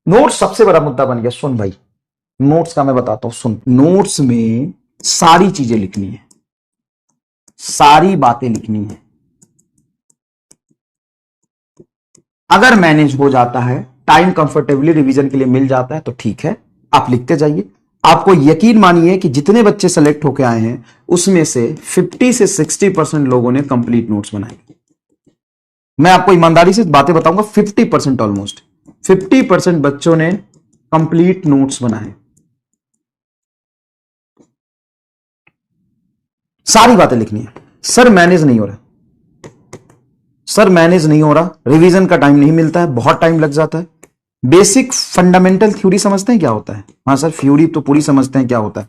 Notes सबसे बड़ा मुद्दा बन गया। सुन भाई, नोट्स का मैं बताता हूं, सुन। नोट्स में सारी चीजें लिखनी है, सारी बातें लिखनी है। अगर मैनेज हो जाता है, टाइम कंफर्टेबली रिवीजन के लिए मिल जाता है तो ठीक है, आप लिखते जाइए। आपको यकीन मानिए कि जितने बच्चे सेलेक्ट होकर आए हैं उसमें से 50 से 60% लोगों ने कंप्लीट नोट्स बनाए। मैं आपको ईमानदारी से बातें बताऊंगा, 50% ऑलमोस्ट 50% बच्चों ने कंप्लीट नोट्स बनाए। सारी बातें लिखनी है। सर मैनेज नहीं हो रहा, सर मैनेज नहीं हो रहा, रिवीजन का टाइम नहीं मिलता है, बहुत टाइम लग जाता है। बेसिक फंडामेंटल थ्योरी समझते हैं क्या होता है? हाँ सर, थ्योरी तो पूरी समझते हैं क्या होता है।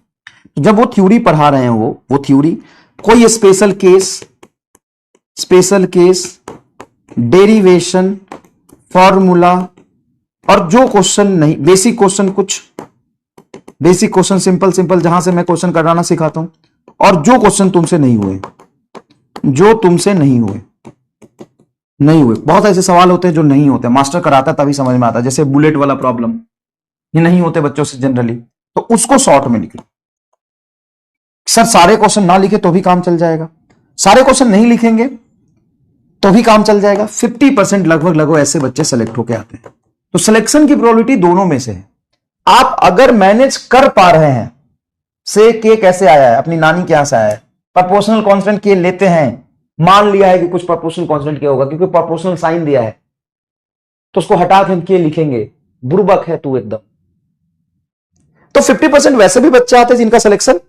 जब वो थ्योरी पढ़ा रहे हैं, वो थ्योरी कोई स्पेशल केस, डेरिवेशन, फॉर्मूला, और जो क्वेश्चन नहीं, बेसिक क्वेश्चन सिंपल जहां से मैं क्वेश्चन कराना सिखाता हूं, और जो क्वेश्चन तुमसे नहीं हुए, बहुत ऐसे सवाल होते हैं जो नहीं होते, मास्टर कराता है तभी समझ में आता है, जैसे बुलेट वाला प्रॉब्लम, ये नहीं होते बच्चों से जनरली, तो उसको शॉर्ट में लिखो। सर सारे क्वेश्चन ना लिखे तो भी काम चल जाएगा, सारे क्वेश्चन नहीं लिखेंगे तो भी काम चल जाएगा। 50% लगभग ऐसे बच्चे सेलेक्ट होके आते हैं। तो सिलेक्शन की प्रोबेबिलिटी दोनों में से है। आप अगर मैनेज कर पा रहे हैं, से के कैसे आया है, अपनी नानी के यहां से आया है, प्रोपोर्शनल कांस्टेंट के लेते हैं, मान लिया है कि कुछ प्रोपोर्शनल कांस्टेंट के होगा क्योंकि प्रोपोर्शनल साइन दिया है, तो उसको हटा के हम के लिखेंगे, बुर्बक है तू एकदम। तो 50% वैसे भी बच्चे आते हैं जिनका सिलेक्शन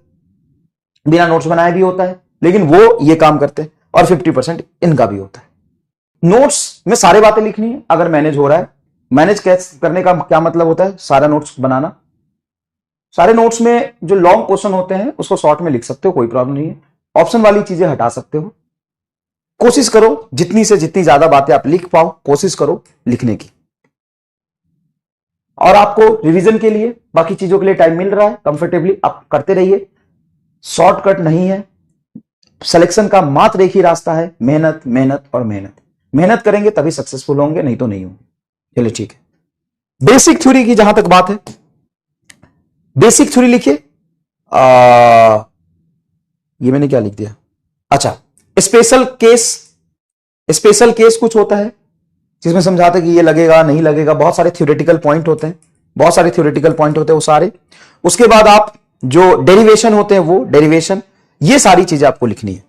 बिना नोट्स बनाए भी होता है, लेकिन वो ये काम करते हैं, और 50% इनका भी होता है। नोट्स में सारी बातें लिखनी है अगर मैनेज हो रहा है। मैनेज करने का क्या मतलब होता है? सारा नोट्स बनाना। सारे नोट्स में जो लॉन्ग क्वेश्चन होते हैं उसको शॉर्ट में लिख सकते हो, कोई प्रॉब्लम नहीं है। ऑप्शन वाली चीजें हटा सकते हो। कोशिश करो जितनी से जितनी ज्यादा बातें आप लिख पाओ, कोशिश करो लिखने की। और आपको रिवीजन के लिए, बाकी चीजों के लिए टाइम मिल रहा है, कंफर्टेबली आप करते रहिए। शॉर्टकट नहीं है। सिलेक्शन का मात्र एक ही रास्ता है, मेहनत मेहनत और मेहनत। मेहनत करेंगे तभी सक्सेसफुल होंगे, नहीं तो नहीं होंगे। चलिए ठीक है। बेसिक थ्योरी की जहां तक बात है, बेसिक थ्योरी लिखिए। ये मैंने क्या लिख दिया? अच्छा, स्पेशल केस कुछ होता है जिसमें समझाते कि ये लगेगा नहीं लगेगा, बहुत सारे थ्योरेटिकल पॉइंट होते हैं, वो सारे। उसके बाद आप जो डेरिवेशन होते हैं, वो डेरिवेशन, ये सारी चीजें आपको लिखनी है।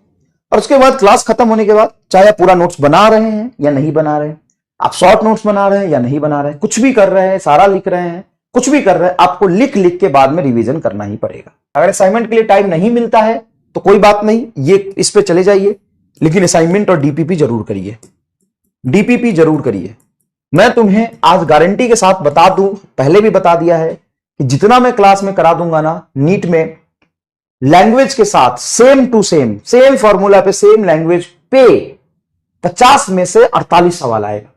और उसके बाद क्लास खत्म होने के बाद, चाहे आप पूरा नोट्स बना रहे हैं या नहीं बना रहे हैं, आप शॉर्ट नोट्स बना रहे हैं या नहीं बना रहे हैं, कुछ भी कर रहे हैं, सारा लिख रहे हैं, कुछ भी कर रहे हैं, आपको लिख के बाद में रिवीजन करना ही पड़ेगा। अगर असाइनमेंट के लिए टाइम नहीं मिलता है तो कोई बात नहीं, ये इस पे चले जाइए, लेकिन असाइनमेंट और डीपीपी जरूर करिए, डीपीपी जरूर करिए। मैं तुम्हें आज गारंटी के साथ बता दूं, पहले भी बता दिया है कि जितना मैं क्लास में करा दूंगा ना, नीट में लैंग्वेज के साथ सेम टू सेम फॉर्मूला पे, सेम लैंग्वेज पे 50 में से 48 सवाल आएगा,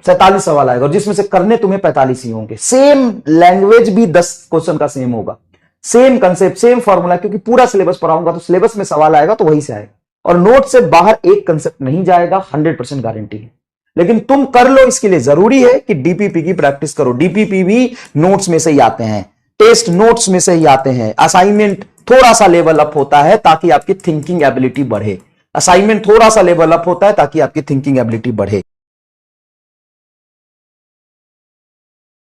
47 सवाल आएगा, और जिसमें से करने तुम्हें 45 ही होंगे। सेम लैंग्वेज भी 10 क्वेश्चन का सेम होगा, सेम कंसेप्ट, सेम फॉर्मूला, क्योंकि पूरा सिलेबस पढ़ाऊंगा तो सिलेबस में सवाल आएगा तो वहीं से आएगा, और नोट से बाहर एक कंसेप्ट नहीं जाएगा, 100% गारंटी है। लेकिन तुम कर लो, इसके लिए जरूरी है कि डीपीपी की प्रैक्टिस करो। डीपीपी भी नोट्स में से ही आते हैं, टेस्ट नोट्स में से ही आते हैं। असाइनमेंट थोड़ा सा लेवल अप होता है ताकि आपकी थिंकिंग एबिलिटी बढ़े, असाइनमेंट थोड़ा सा लेवल अप होता है ताकि आपकी थिंकिंग एबिलिटी बढ़े।